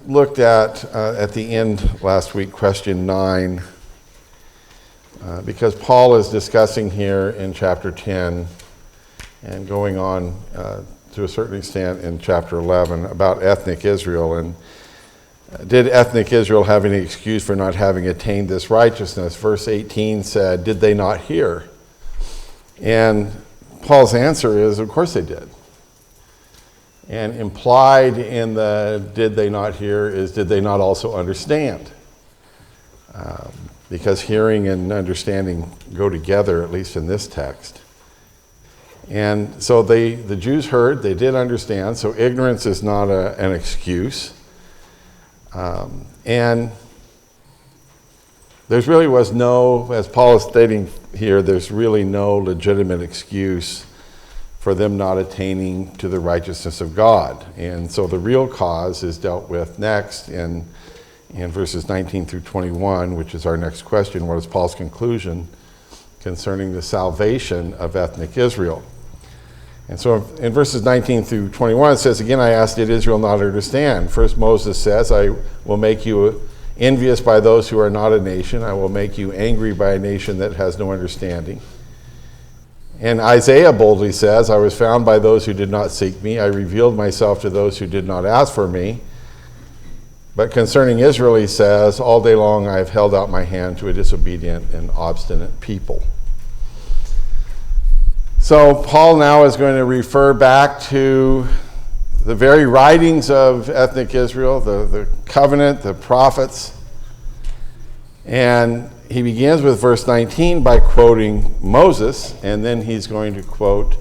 looked at the end last week, question 9, because Paul is discussing here in chapter 10 and going on to a certain extent in chapter 11 about ethnic Israel. And did ethnic Israel have any excuse for not having attained this righteousness? Verse 18 said, did they not hear? And Paul's answer is, of course they did. And implied in the did they not hear is, did they not also understand? Because hearing and understanding go together, at least in this text. And so the Jews heard, they did understand, so ignorance is not an excuse. And there's really was no, as Paul is stating here, there's really no legitimate excuse for them not attaining to the righteousness of God. And so the real cause is dealt with next in verses 19 through 21, which is our next question. What is Paul's conclusion concerning the salvation of ethnic Israel? And so in verses 19 through 21, it says, again, I asked, did Israel not understand? First Moses says, I will make you envious by those who are not a nation. I will make you angry by a nation that has no understanding. And Isaiah boldly says, I was found by those who did not seek me. I revealed myself to those who did not ask for me. But concerning Israel, he says, all day long I have held out my hand to a disobedient and obstinate people. So Paul now is going to refer back to the very writings of ethnic Israel, the covenant, the prophets. And he begins with verse 19 by quoting Moses, and then he's going to quote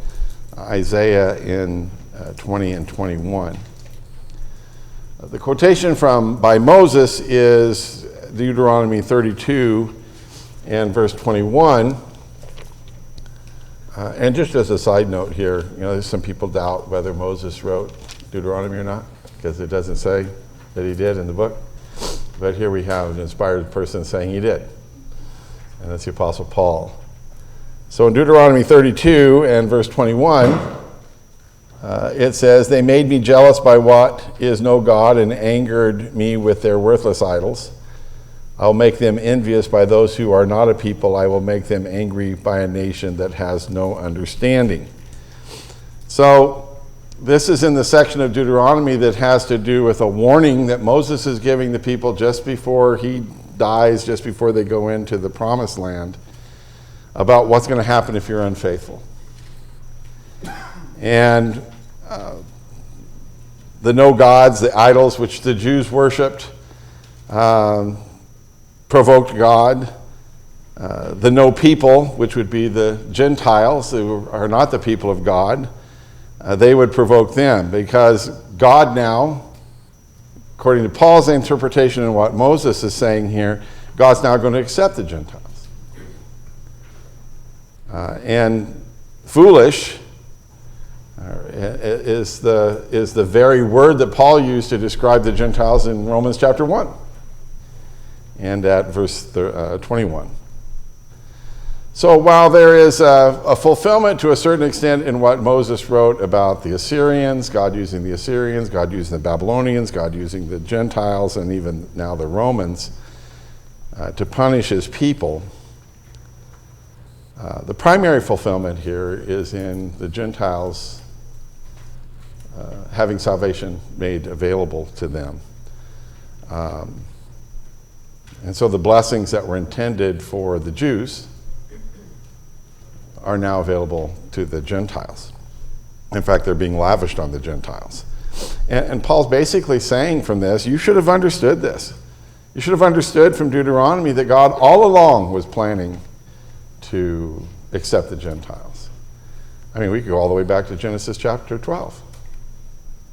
Isaiah in 20 and 21. The quotation by Moses is Deuteronomy 32 and verse 21. And just as a side note here, there's some people doubt whether Moses wrote Deuteronomy or not, because it doesn't say that he did in the book. But here we have an inspired person saying he did. And that's the Apostle Paul. So in Deuteronomy 32 and verse 21, it says, they made me jealous by what is no God and angered me with their worthless idols. I'll make them envious by those who are not a people. I will make them angry by a nation that has no understanding. So this is in the section of Deuteronomy that has to do with a warning that Moses is giving the people just before he dies, just before they go into the promised land, about what's going to happen if you're unfaithful. And the no gods, the idols which the Jews worshipped, provoked God. The no people, which would be the Gentiles who are not the people of God, they would provoke them, because God now, according to Paul's interpretation and what Moses is saying here, God's now going to accept the Gentiles. And foolish is the very word that Paul used to describe the Gentiles in Romans chapter 1 and at verse 21. So while there is a fulfillment to a certain extent in what Moses wrote about the Assyrians, God using the Assyrians, God using the Babylonians, God using the Gentiles, and even now the Romans to punish his people, the primary fulfillment here is in the Gentiles having salvation made available to them. And so the blessings that were intended for the Jews are now available to the Gentiles. In fact, they're being lavished on the Gentiles. And Paul's basically saying from this, you should have understood this. You should have understood from Deuteronomy that God all along was planning to accept the Gentiles. I mean, we could go all the way back to Genesis chapter 12.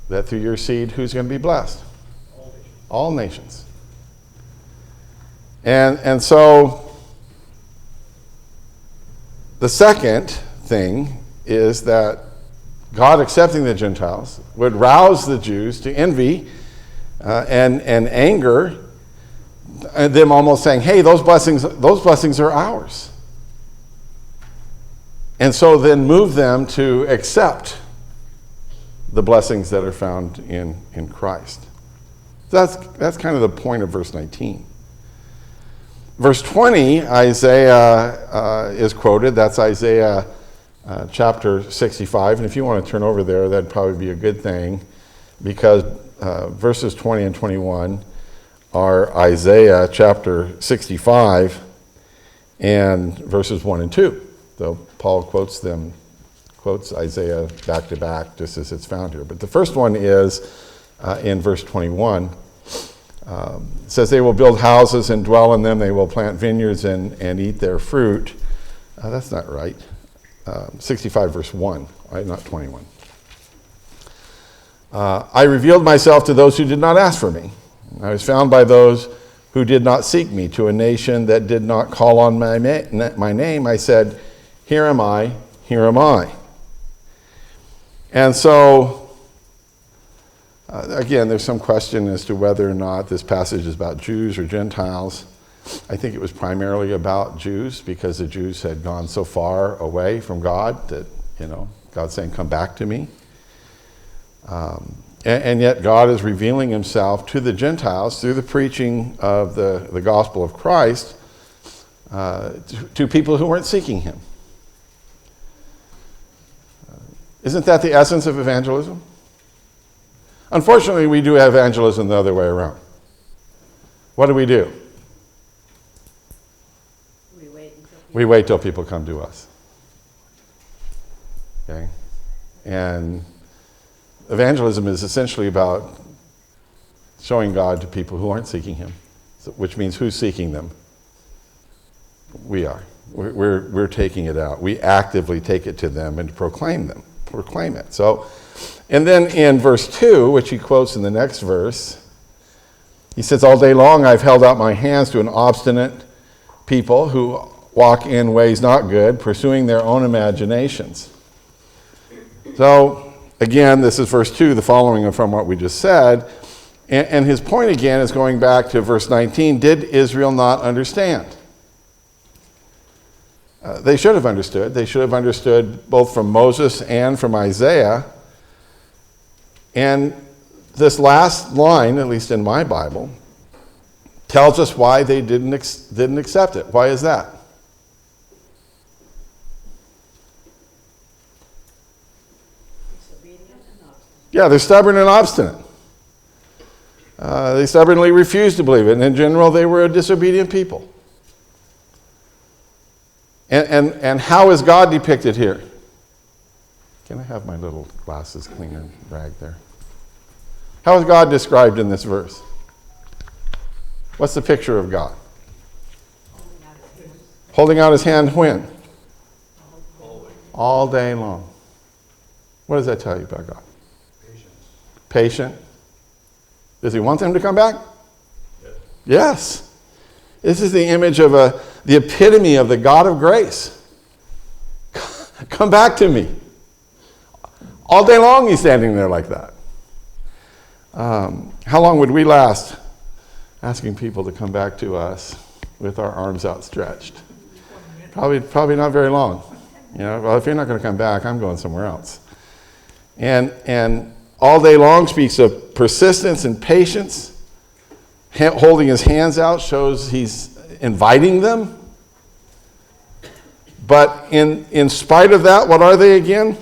That through your seed, who's going to be blessed? All nations. And so the second thing is that God accepting the Gentiles would rouse the Jews to envy and anger, and them almost saying, hey, those blessings are ours. And so then move them to accept the blessings that are found in Christ. That's kind of the point of verse 19. Verse 20, Isaiah is quoted. That's Isaiah chapter 65. And if you want to turn over there, that'd probably be a good thing, because verses 20 and 21 are Isaiah chapter 65 and verses 1 and 2. So Paul quotes Isaiah back to back, just as it's found here. But the first one is in verse 21. It says, they will build houses and dwell in them. They will plant vineyards and eat their fruit. That's not right. 65 verse 1, right? Not 21. I revealed myself to those who did not ask for me. I was found by those who did not seek me. To a nation that did not call on my name, I said, here am I, here am I. And so, again, there's some question as to whether or not this passage is about Jews or Gentiles. I think it was primarily about Jews, because the Jews had gone so far away from God that, God's saying, come back to me. And yet God is revealing himself to the Gentiles through the preaching of the gospel of Christ to people who weren't seeking him. Isn't that the essence of evangelism? Unfortunately, we do evangelism the other way around. What do? We wait till people come to us. Okay? And evangelism is essentially about showing God to people who aren't seeking him, which means who's seeking them? We are. We're taking it out. We actively take it to them and proclaim it. So, and then in verse 2, which he quotes in the next verse, he says, all day long I've held out my hands to an obstinate people who walk in ways not good, pursuing their own imaginations. So, again, this is verse 2, the following from what we just said. And his point again is going back to verse 19. Did Israel not understand? They should have understood. They should have understood both from Moses and from Isaiah. And this last line, at least in my Bible, tells us why they didn't accept it. Why is that? Yeah, they're stubborn and obstinate. They stubbornly refused to believe it. And in general, they were a disobedient people. And how is God depicted here? Can I have my little glasses clean and rag there? How is God described in this verse? What's the picture of God? Holding out his hand when? All day long. What does that tell you about God? Patient. Does he want them to come back? Yes. This is the image of the epitome of the God of grace. Come back to me. All day long he's standing there like that. How long would we last asking people to come back to us with our arms outstretched? Probably not very long. Well, if you're not going to come back, I'm going somewhere else. And all day long speaks of persistence and patience. Holding his hands out shows he's inviting them. But in spite of that, what are they again?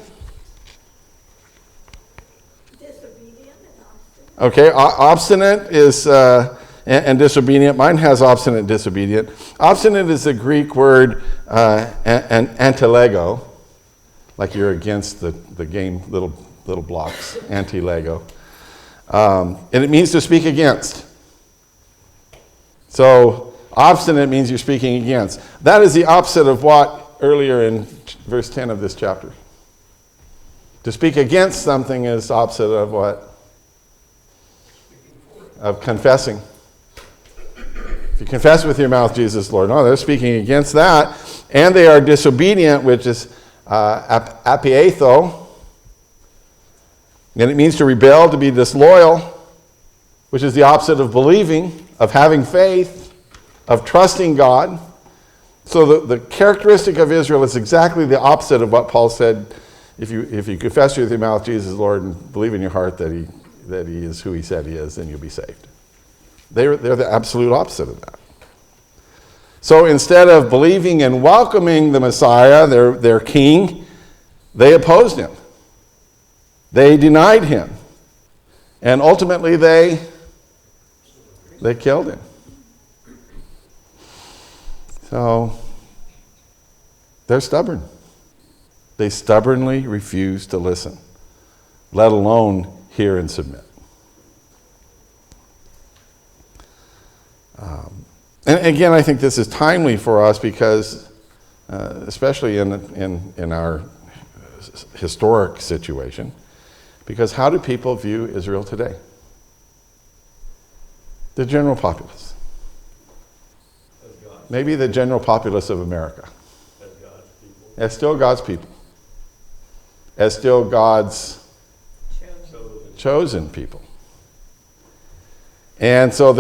Disobedient and obstinate. Okay, obstinate is and disobedient. Mine has obstinate and disobedient. Obstinate is the Greek word antilego, like you're against the game, little blocks, anti-Lego. And it means to speak against. So obstinate means you're speaking against. That is the opposite of what earlier in verse 10 of this chapter. To speak against something is opposite of what? Of confessing. If you confess with your mouth Jesus Lord, no, they're speaking against that. And they are disobedient, which is apietho. And it means to rebel, to be disloyal, which is the opposite of believing, of having faith, of trusting God. So the characteristic of Israel is exactly the opposite of what Paul said. If you confess with your mouth Jesus Lord and believe in your heart that he is who he said he is, then you'll be saved. They're the absolute opposite of that. So instead of believing and welcoming the Messiah, their king, they opposed him. They denied him. And ultimately they killed him. So they're stubborn. They stubbornly refuse to listen, let alone hear and submit. And again, I think this is timely for us because, especially in our historic situation, because how do people view Israel today? The general populace. Maybe the general populace of America. As still God's people. As still God's chosen people. And so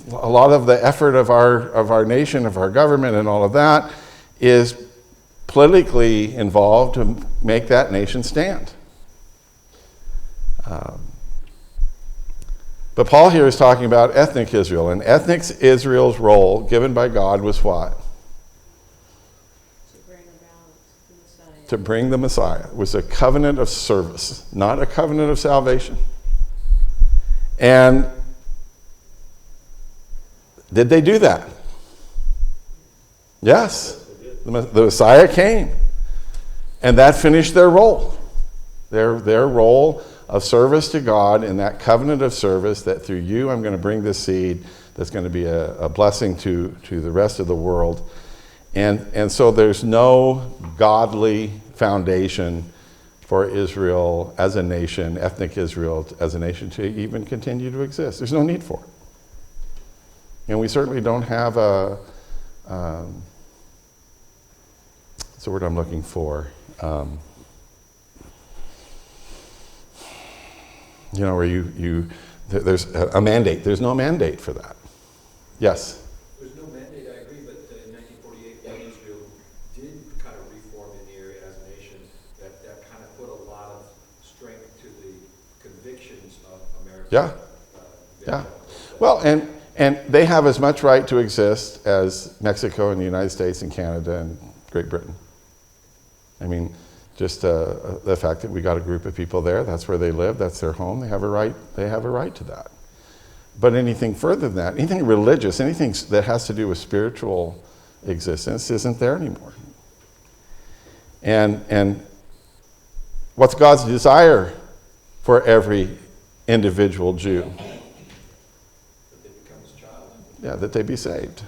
a lot of the effort of our nation, of our government and all of that is politically involved to make that nation stand. But Paul here is talking about ethnic Israel, and ethnic Israel's role given by God was what? To bring the Messiah. It was a covenant of service, not a covenant of salvation. And did they do that? Yes. The Messiah came. And that finished their role. Their role of service to God in that covenant of service, that through you I'm going to bring this seed that's going to be a blessing to the rest of the world. And so there's no godly foundation for Israel as a nation, ethnic Israel as a nation, to even continue to exist. There's no need for it. And we certainly don't have what's the word I'm looking for? Where there's a mandate. There's no mandate for that. Yes? There's no mandate, I agree, but in 1948, when Israel did kind of reform in the area as a nation, that kind of put a lot of strength to the convictions of America. Yeah. Well, and they have as much right to exist as Mexico and the United States and Canada and Great Britain. I mean, just the fact that we got a group of people there, that's where they live, that's their home, they have a right to that. But anything further than that, anything religious, anything that has to do with spiritual existence isn't there anymore. And what's God's desire for every individual Jew? That they become his child. Yeah, that they be saved.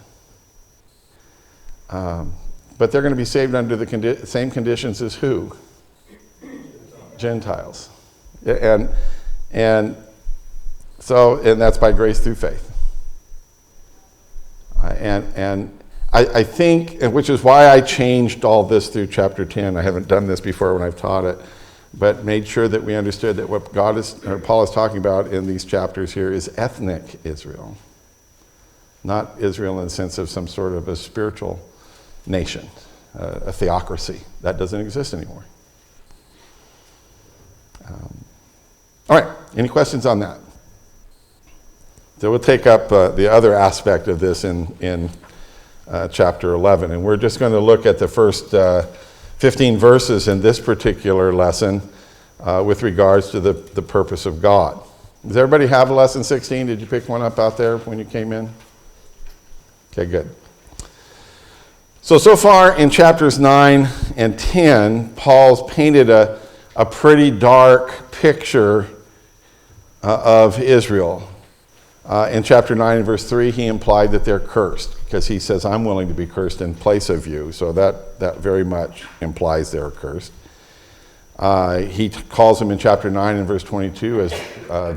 But they're going to be saved under the same conditions as who? Gentiles. And that's by grace through faith. And I think, and which is why I changed all this through chapter 10. I haven't done this before when I've taught it, but made sure that we understood that what Paul is talking about in these chapters here is ethnic Israel, not Israel in the sense of some sort of a spiritual nation, a theocracy. That doesn't exist anymore. All right, any questions on that? So we'll take up the other aspect of this in chapter 11, and we're just going to look at the first 15 verses in this particular lesson with regards to the purpose of God. Does everybody have a lesson 16? Did you pick one up out there when you came in? Okay, good. So far in chapters 9 and 10, Paul's painted a pretty dark picture of Israel. In chapter 9 and verse 3, he implied that they're cursed because he says, I'm willing to be cursed in place of you. So that very much implies they're cursed. He calls them in chapter 9 and verse 22 as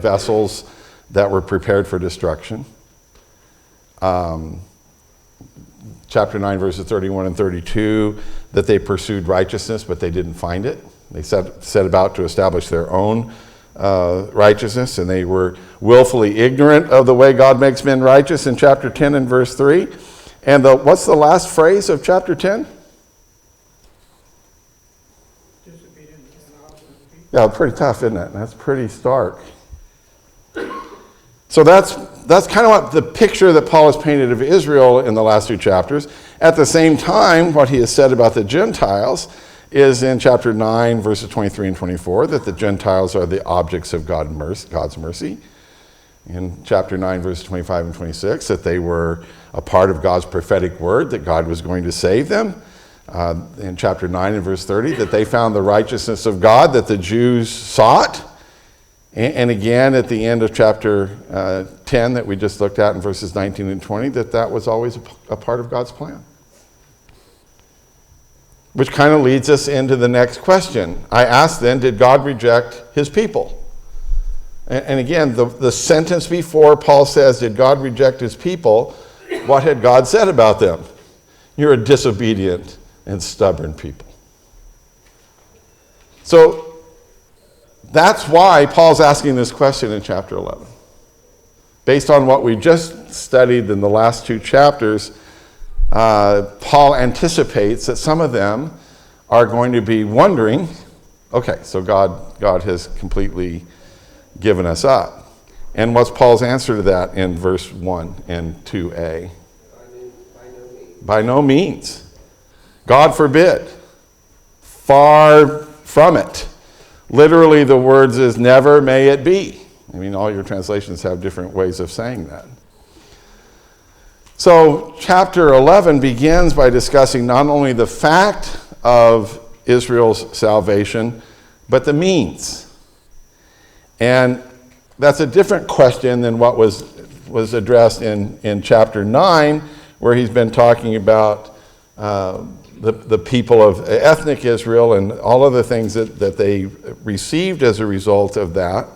vessels that were prepared for destruction. Chapter 9 verses 31 and 32, that they pursued righteousness, but they didn't find it. They set about to establish their own righteousness, and they were willfully ignorant of the way God makes men righteous in chapter 10 and verse 3. And what's the last phrase of chapter 10? Yeah, pretty tough, isn't it? That's pretty stark. So that's kind of what the picture that Paul has painted of Israel in the last two chapters. At the same time, what he has said about the Gentiles is in chapter 9, verses 23 and 24, that the Gentiles are the objects of God's mercy. In chapter 9, verses 25 and 26, that they were a part of God's prophetic word, that God was going to save them. In chapter 9 and verse 30, that they found the righteousness of God that the Jews sought. And again, at the end of chapter 10 that we just looked at in verses 19 and 20, that was always a part of God's plan. Which kind of leads us into the next question. I asked then, did God reject his people? And again, the sentence before Paul says, did God reject his people? What had God said about them? You're a disobedient and stubborn people. So that's why Paul's asking this question in chapter 11. Based on what we just studied in the last two chapters, Paul anticipates that some of them are going to be wondering, okay, so God has completely given us up. And what's Paul's answer to that in verse 1 and 2a? By no means. God forbid. Far from it. Literally, the words is never may it be. I mean, all your translations have different ways of saying that. So, chapter 11 begins by discussing not only the fact of Israel's salvation, but the means. And that's a different question than what was addressed in chapter 9, where he's been talking about the people of ethnic Israel and all of the things that they received as a result of that.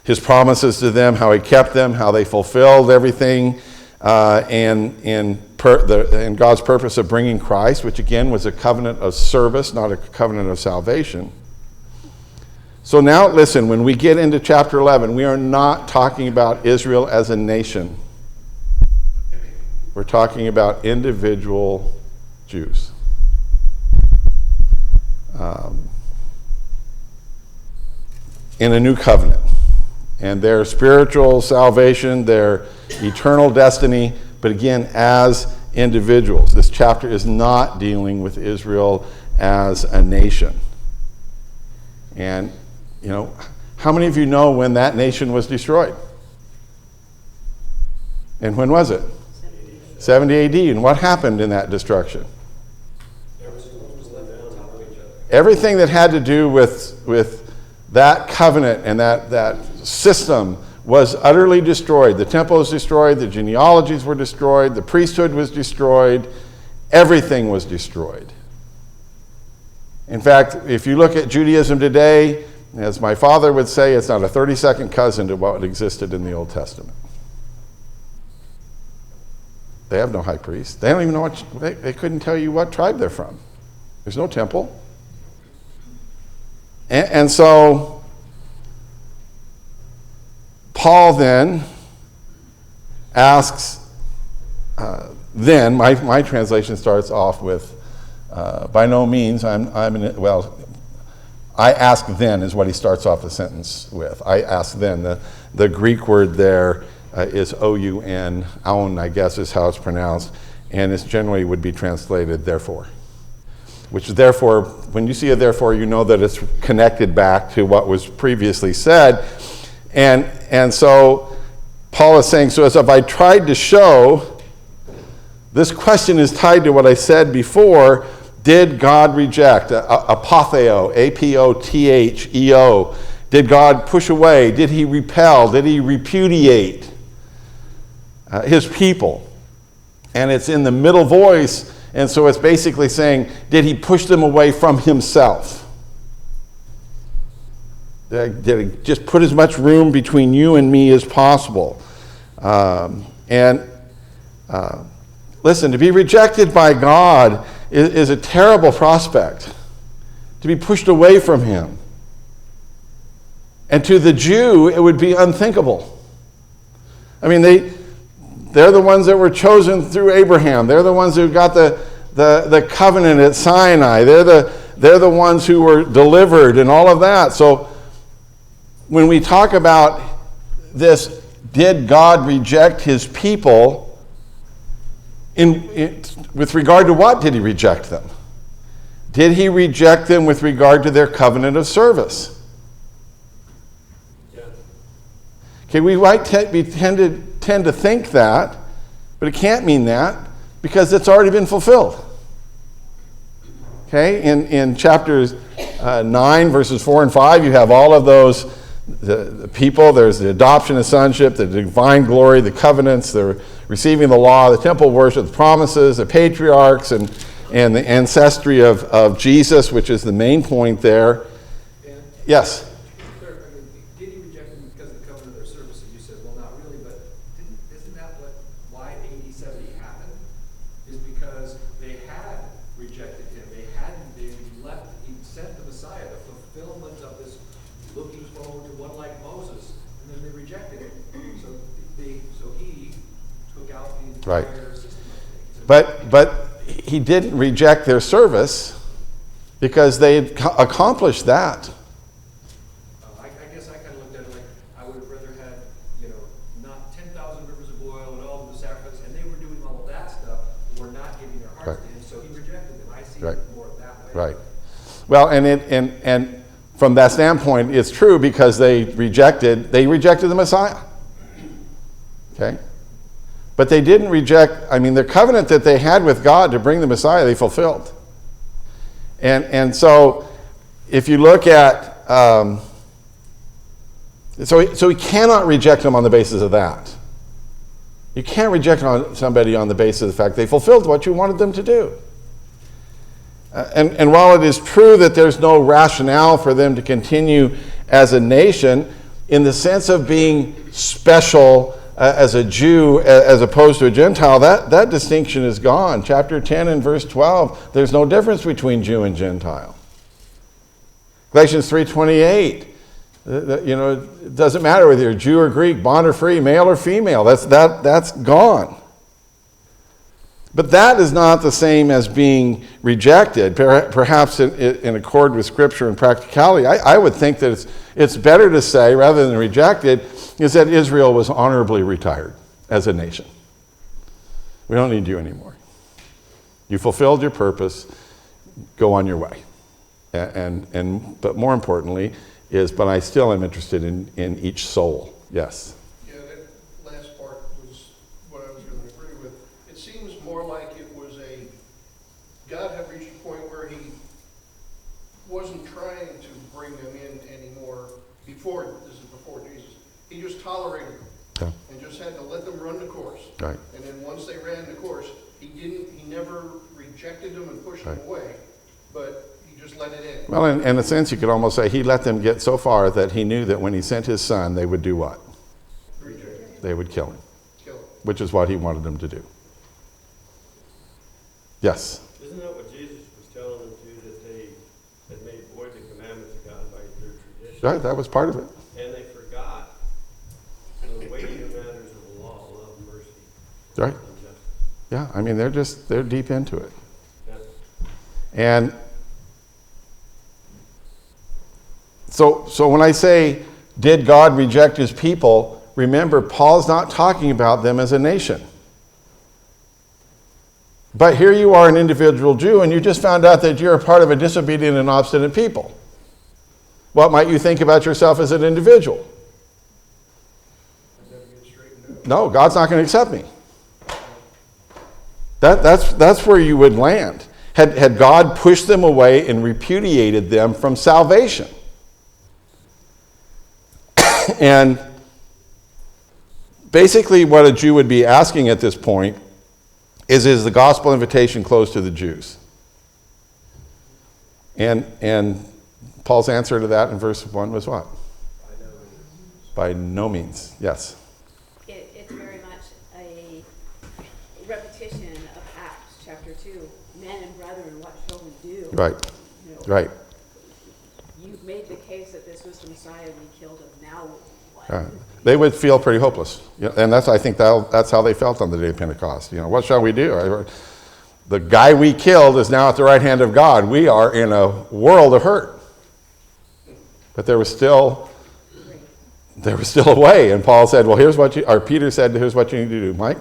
His promises to them, how he kept them, how they fulfilled everything, and God's purpose of bringing Christ, which again was a covenant of service, not a covenant of salvation. So now listen, when we get into chapter 11, we are not talking about Israel as a nation. We're talking about individual Jews. In a new covenant. And their spiritual salvation, their eternal destiny, but again, as individuals. This chapter is not dealing with Israel as a nation. And you know, how many of you know when that nation was destroyed? And when was it? 70 AD. And what happened in that destruction? Everything that had to do with that covenant and that system was utterly destroyed. The temple was destroyed, the genealogies were destroyed, the priesthood was destroyed, everything was destroyed. In fact, if you look at Judaism today, as my father would say, it's not a 32nd cousin to what existed in the Old Testament. They have no high priest. They don't even know they couldn't tell you what tribe they're from. There's no temple. And so, Paul then asks, my translation starts off with, by no means, I ask then is what he starts off the sentence with. I ask then. The Greek word there is O-U-N, aun, I guess is how it's pronounced, and it generally would be translated therefore. Which therefore, when you see a therefore, you know that it's connected back to what was previously said. And so Paul is saying, so as if I tried to show, this question is tied to what I said before. Did God reject? Apotheo, A-P-O-T-H-E-O. Did God push away? Did he repel? Did he repudiate his people? And it's in the middle voice, and so it's basically saying, did he push them away from himself? Did he just put as much room between you and me as possible? Listen, to be rejected by God is a terrible prospect. To be pushed away from him. And to the Jew, it would be unthinkable. I mean, they're the ones that were chosen through Abraham. They're the ones who got the covenant at Sinai. They're the ones who were delivered and all of that. So when we talk about this, did God reject his people? With regard to what did he reject them? Did he reject them with regard to their covenant of service? Yes. Okay, we might tend to think that, but it can't mean that because it's already been fulfilled. Okay, in chapters 9, verses 4 and 5, you have all of those, the people. There's the adoption of sonship, the divine glory, the covenants, the receiving the law, the temple worship, the promises, the patriarchs, and the ancestry of Jesus, which is the main point there. And Yes? did he reject them because of the covenant of their services? You said, well, not really, but isn't that why AD 70 happened? Is because they had rejected him. They left, he sent the Messiah, the fulfillment of this looking forward to one like Moses, and then they rejected him. So he took out the entire Right. system of things. But he didn't reject their service because they had accomplished that. I guess I kind of looked at it like I would have rather had, not 10,000 rivers of oil and all of the sacrifice, and they were doing all of that stuff, but were not giving their hearts Right. to him, so he rejected them. I see Right. it more that way. Right. Well, and from that standpoint, it's true because they rejected the Messiah. Okay? But they didn't reject, the covenant that they had with God to bring the Messiah, they fulfilled. And so, if you look at, so he cannot reject them on the basis of that. You can't reject somebody on the basis of the fact they fulfilled what you wanted them to do. And while it is true that there's no rationale for them to continue as a nation, in the sense of being special as a Jew as opposed to a Gentile, that distinction is gone. Chapter 10 and verse 12, there's no difference between Jew and Gentile. Galatians 3:28, it doesn't matter whether you're Jew or Greek, bond or free, male or female. That's gone. But that is not the same as being rejected, perhaps in accord with Scripture and practicality. I would think that it's better to say, rather than rejected, is that Israel was honorably retired as a nation. We don't need you anymore. You fulfilled your purpose. Go on your way. But more importantly but I still am interested in each soul. Yes. Yeah, that last part was what I was going to agree with. It seems more like it was God had reached a point where he wasn't trying to bring them in anymore before Jesus. He just tolerated them. Okay. And just had to let them run the course. Right. And then once they ran the course, he never rejected them and pushed them Right. away, but he just let it in. Well, in a sense, you could almost say he let them get so far that he knew that when he sent his son, they would do what? Reject. They would kill him, Kill him. which is what he wanted them to do. Yes. Isn't that what Jesus was telling them to, that they had made void the commandments of God by their tradition? Right, that was part of it. And they forgot the weightier matters of the law, love, mercy, Right. and justice. Yeah, they're deep into it. That's And so when I say, did God reject his people, remember, Paul's not talking about them as a nation. But here you are, an individual Jew, and you just found out that you're a part of a disobedient and obstinate people. What might you think about yourself as an individual? Never get straightened out. No, God's not going to accept me. That's where you would land. Had God pushed them away and repudiated them from salvation? And basically what a Jew would be asking at this point is the gospel invitation closed to the Jews? And Paul's answer to that in verse 1 was what? By no means. Yes. It's very much a repetition of Acts chapter 2. Men and brethren, what shall we do? Right. You know, Right. You've made the case that this was the Messiah, we killed him. Now what? They would feel pretty hopeless. And I think that's how they felt on the day of Pentecost. What shall we do? The guy we killed is now at the right hand of God. We are in a world of hurt. But there was still there was still a way. And Paul said, well, Peter said, here's what you need to do. Mike? I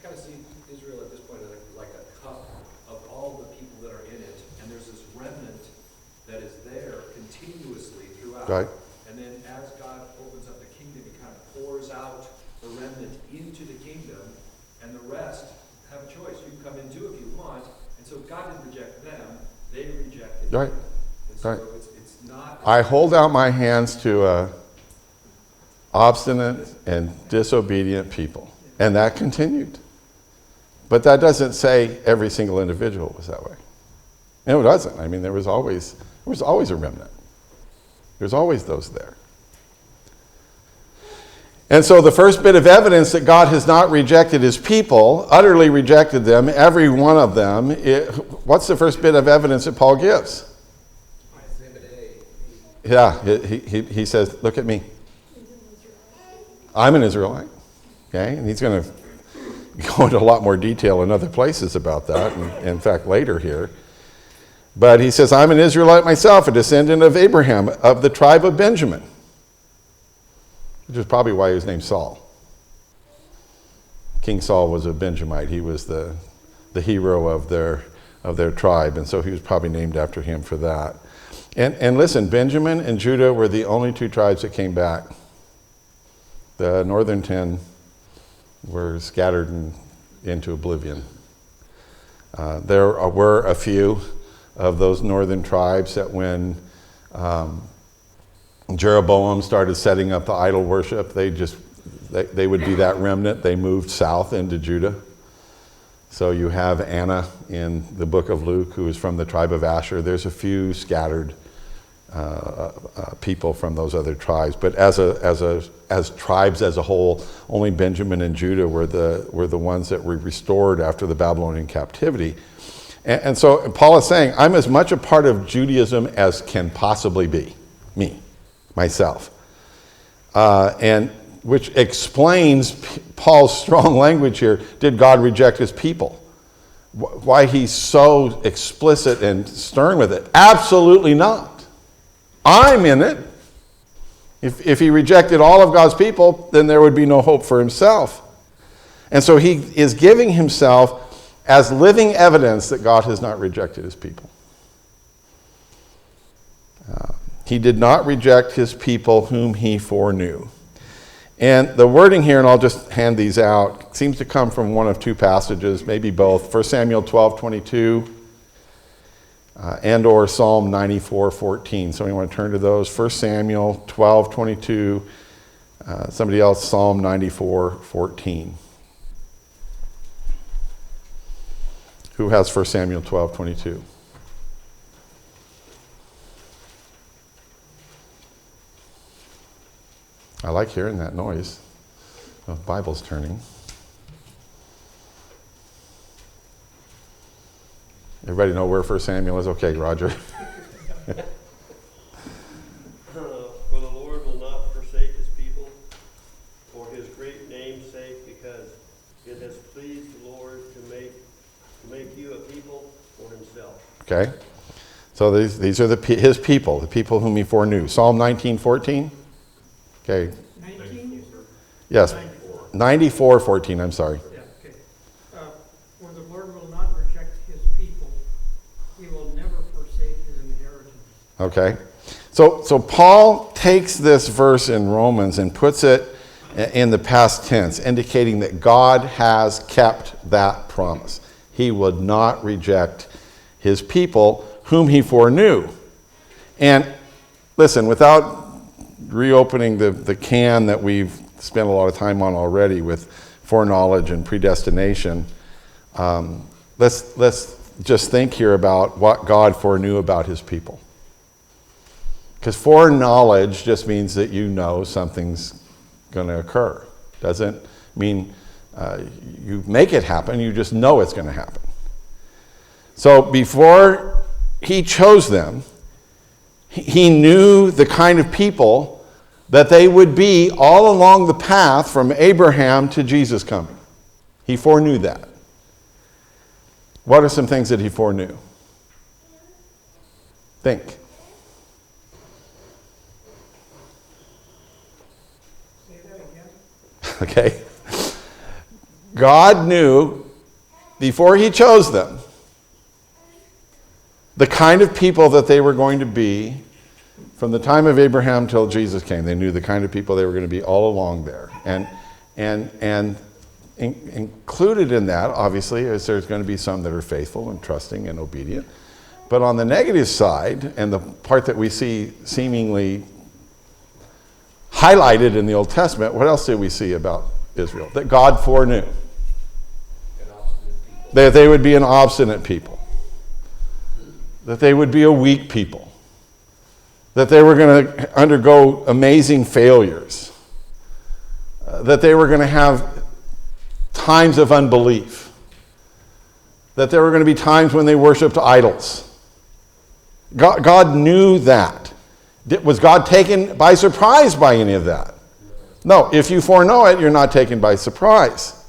kind of see Israel at this point like a cup of all the people that are in it, and there's this remnant that is there continuously throughout. Right. And then as God opens up the kingdom, he kind of pours out the remnant into the kingdom, and the rest have a choice. You can come in too if you want. And so God didn't reject them, they rejected Right. him. And so Right. it's not... I hold out my hands to obstinate and disobedient people. And that continued. But that doesn't say every single individual was that way. No, it doesn't. I mean, there was always a remnant. There's always those there. And so the first bit of evidence that God has not rejected his people, utterly rejected them, every one of them, what's the first bit of evidence that Paul gives? Yeah, he says, look at me. I'm an Israelite. Okay, and he's going to go into a lot more detail in other places about that, and in fact later here. But he says, I'm an Israelite myself, a descendant of Abraham, of the tribe of Benjamin. Which is probably why he was named Saul. King Saul was a Benjamite. He was the hero of their tribe, and so he was probably named after him for that. And listen, Benjamin and Judah were the only two tribes that came back. The northern 10 were scattered into oblivion. There were a few of those northern tribes that when Jeroboam started setting up the idol worship, they would be that remnant. They moved south into Judah. So you have Anna in the book of Luke, who is from the tribe of Asher. There's a few scattered people from those other tribes, but as tribes as a whole, only Benjamin and Judah were the ones that were restored after the Babylonian captivity. And so Paul is saying, I'm as much a part of Judaism as can possibly be, me, myself. And which explains Paul's strong language here. Did God reject his people? Why he's so explicit and stern with it? Absolutely not. I'm in it. If he rejected all of God's people, then there would be no hope for himself. And so he is giving himself as living evidence that God has not rejected his people. He did not reject his people whom he foreknew. And the wording here, and I'll just hand these out, seems to come from one of two passages, maybe both. 1 Samuel 12:22 and or Psalm 94:14. Somebody want to turn to those? 1 Samuel 12:22. Somebody else, Psalm 94:14. Who has 1 Samuel 12:22? I like hearing that noise of Bibles turning. Everybody know where 1 Samuel is? Okay, Roger. For the Lord will not forsake his people for his great name's sake, because it has pleased the Lord to make you a people for himself. Okay. So these are his people, the people whom he foreknew. Psalm 19:14. Okay. 19? Yes. 94:14. I'm sorry. Yeah, okay. For the Lord will not reject his people. He will never forsake his inheritance. Okay. So Paul takes this verse in Romans and puts it in the past tense, indicating that God has kept that promise. He would not reject his people whom he foreknew. And listen, without reopening the can that we've spent a lot of time on already with foreknowledge and predestination, let's just think here about what God foreknew about his people. Because foreknowledge just means that you know something's going to occur. Doesn't mean you make it happen, you just know it's going to happen. So before he chose them, he knew the kind of people that they would be all along the path from Abraham to Jesus coming. He foreknew that. What are some things that he foreknew? Think. okay? God knew before he chose them the kind of people that they were going to be from the time of Abraham till Jesus came. They knew the kind of people they were going to be all along there. And included in that, obviously, is there's going to be some that are faithful and trusting and obedient. But on the negative side, and the part that we see seemingly highlighted in the Old Testament, what else did we see about Israel? That God foreknew. That they would be an obstinate people. That they would be a weak people. That they were going to undergo amazing failures. That they were going to have times of unbelief. That there were going to be times when they worshiped idols. God knew that. Was God taken by surprise by any of that? No, if you foreknow it, you're not taken by surprise.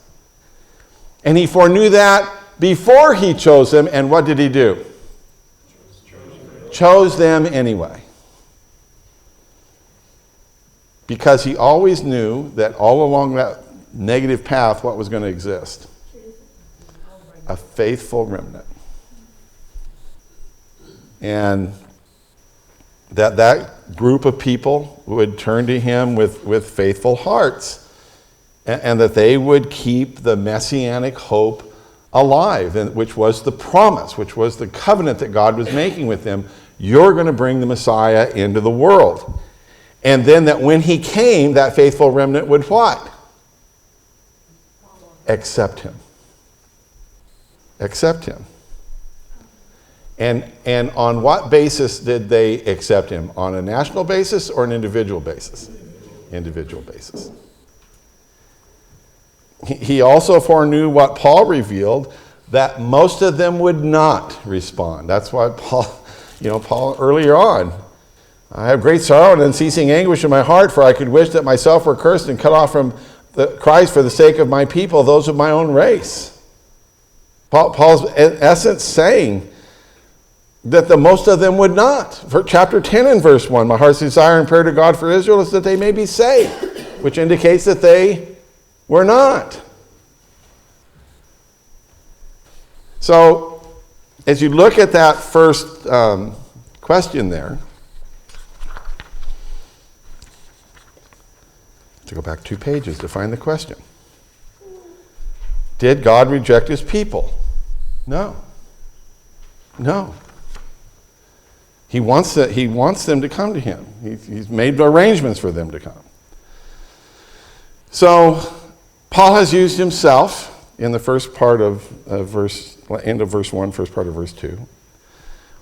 And he foreknew that before he chose them, and what did he do? Chose them anyway. Because he always knew that all along that negative path, what was going to exist? A faithful remnant. And that group of people would turn to him with faithful hearts, and that they would keep the messianic hope alive, which was the promise, which was the covenant that God was making with them. You're going to bring the Messiah into the world. And then that when he came, that faithful remnant would what? Accept him. Accept him. And on what basis did they accept him? On a national basis or an individual basis? Individual basis. He also foreknew what Paul revealed, that most of them would not respond. That's why Paul earlier on, I have great sorrow and unceasing anguish in my heart, for I could wish that myself were cursed and cut off from Christ for the sake of my people, those of my own race. Paul's in essence saying that the most of them would not. For chapter 10 and verse 1, my heart's desire and prayer to God for Israel is that they may be saved, which indicates that they were not. So, as you look at that first question there, to go back 2 pages to find the question. Did God reject his people? No. No. He wants them to come to him. He's made arrangements for them to come. So, Paul has used himself in the first part of end of verse 1, first part of verse 2.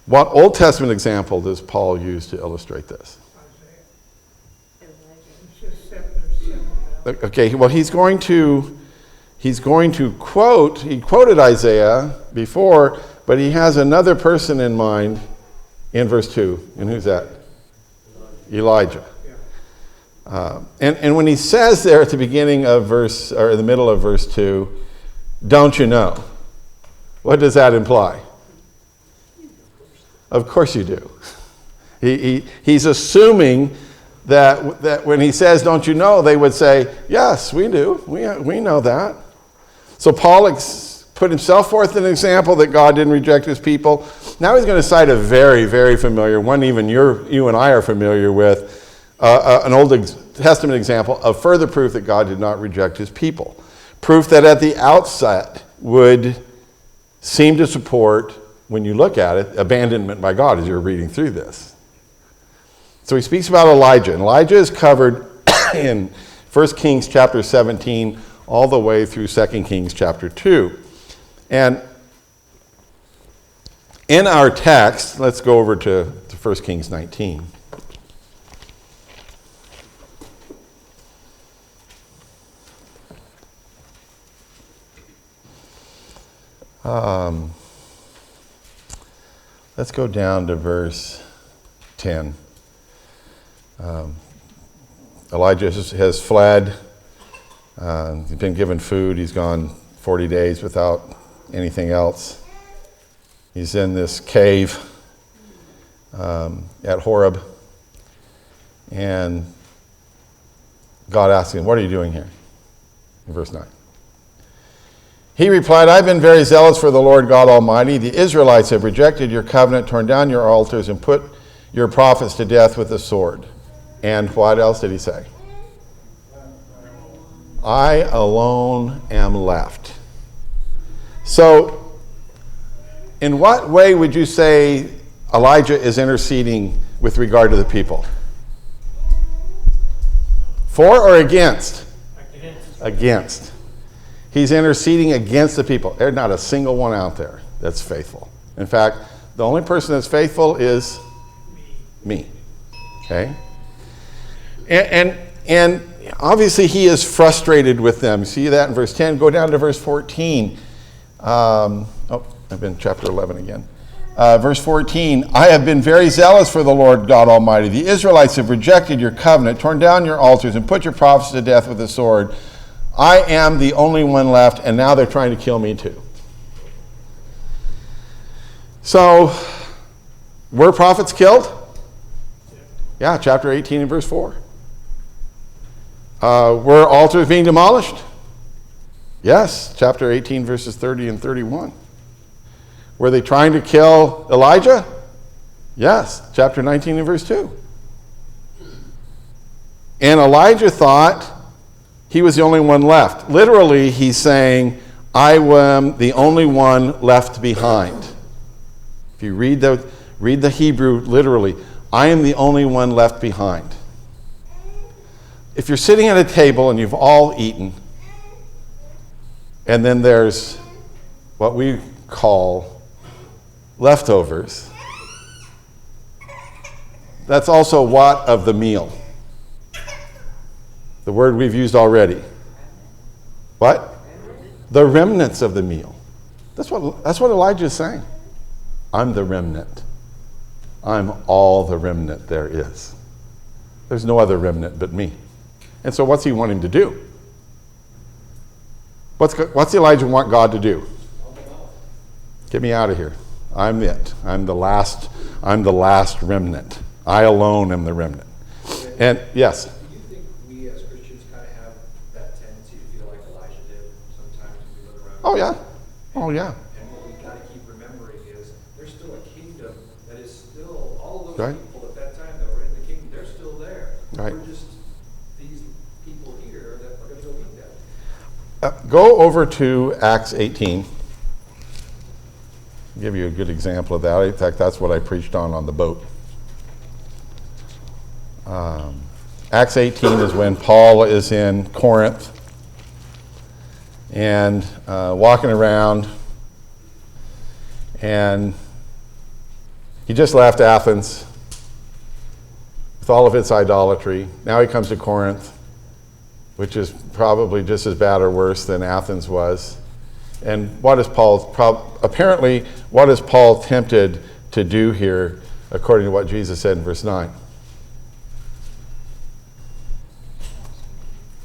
What Old Testament example does Paul use to illustrate this? Okay, well, he's going to quote, he quoted Isaiah before, but he has another person in mind in verse 2. And who's that? Elijah. And when he says there at the beginning of verse, or in the middle of verse 2, don't you know? What does that imply? Of course you do. He's assuming that when he says, don't you know, they would say, yes, we do. We know that. So Paul put himself forth an example that God didn't reject his people. Now he's going to cite a very, very familiar one, even you and I are familiar with, an Old Testament example of further proof that God did not reject his people. Proof that at the outset would seem to support, when you look at it, abandonment by God as you're reading through this. So he speaks about Elijah. And Elijah is covered in 1 Kings chapter 17 all the way through 2 Kings chapter 2. And in our text, let's go over to 1 Kings 19. Let's go down to verse 10. Elijah has fled. He's been given food. He's gone 40 days without anything else. He's in this cave at Horeb. And God asks him, what are you doing here? in verse 9. He replied, I've been very zealous for the Lord God Almighty. The Israelites have rejected your covenant, torn down your altars, and put your prophets to death with the sword. And what else did he say? I alone am left. So, in what way would you say Elijah is interceding with regard to the people? For or against? Against. He's interceding against the people. There's not a single one out there that's faithful. In fact, the only person that's faithful is me. Okay? And obviously he is frustrated with them. See that in verse 10. Go down to verse 14. I've been chapter 11 again. Verse 14, I have been very zealous for the Lord God Almighty. The Israelites have rejected your covenant, torn down your altars, and put your prophets to death with the sword. I am the only one left, and now they're trying to kill me too. So, were prophets killed? Yeah, chapter 18 and verse 4. Were altars being demolished? Yes, chapter 18 verses 30 and 31. Were they trying to kill Elijah? Yes, chapter 19 and verse 2. And Elijah thought he was the only one left. Literally, he's saying, I am the only one left behind. If you read the Hebrew literally, I am the only one left behind. If you're sitting at a table and you've all eaten, and then there's what we call leftovers, that's also what of the meal. The word we've used already. What? The remnants of the meal. That's what Elijah is saying. I'm the remnant. I'm all the remnant there is. There's no other remnant but me. And so what's he wanting to do? What's Elijah want God to do? Get me out of here. I'm it. I'm the last remnant. I alone am the remnant. And yes. Do you think we as Christians kind of have that tendency to feel like Elijah did sometimes when we look around? Oh yeah. Oh yeah. And what we've got to keep remembering is there's still a kingdom that is still, all of those Right. people at that time that were in the kingdom, they're still there. Right. We're just these people here that are going to go eat them. Go over to Acts 18. I'll give you a good example of that. In fact, that's what I preached on the boat. Acts 18 is when Paul is in Corinth and walking around, and he just left Athens with all of its idolatry. Now he comes to Corinth, which is probably just as bad or worse than Athens was. And what is apparently what is Paul tempted to do here, according to what Jesus said in verse 9?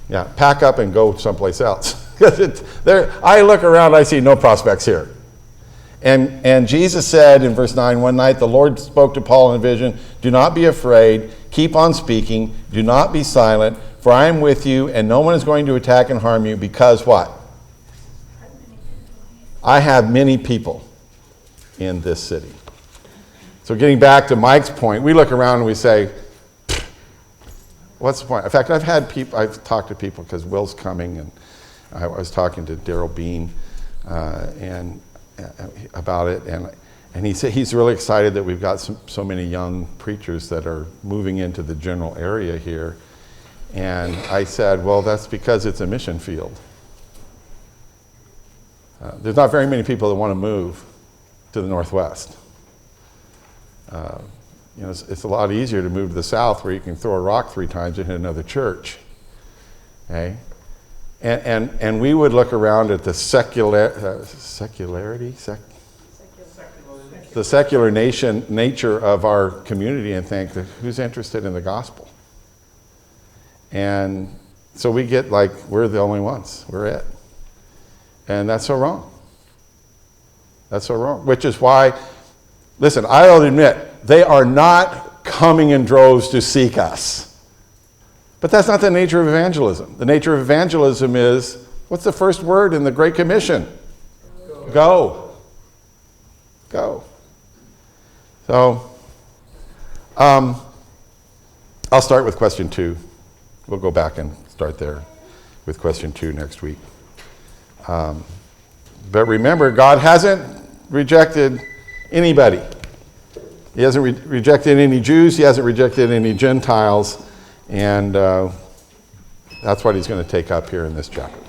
Yeah, pack up and go someplace else. I look around, I see no prospects here. And Jesus said in verse 9, one night the Lord spoke to Paul in a vision, do not be afraid, keep on speaking, do not be silent, for I am with you, and no one is going to attack and harm you, because what? I have many people in this city. So getting back to Mike's point, we look around and we say, what's the point? In fact, I've talked to people because Will's coming, and I was talking to Daryl Bean about it, and he said he's really excited that we've got so many young preachers that are moving into the general area here. And I said, well, that's because it's a mission field. There's not very many people that want to move to the Northwest. It's a lot easier to move to the South where you can throw a rock 3 times and hit another church. Okay? And we would look around at the the secular nature of our community and think, who's interested in the gospel? And so we get like, we're the only ones. We're it. And that's so wrong. That's so wrong. Which is why, listen, I'll admit, they are not coming in droves to seek us. But that's not the nature of evangelism. The nature of evangelism is What's the first word in the Great Commission? Go. Go. So, I'll start with question 2. We'll go back and start there with question 2 next week. But remember, God hasn't rejected anybody. He hasn't rejected any Jews. He hasn't rejected any Gentiles. And that's what he's going to take up here in this chapter.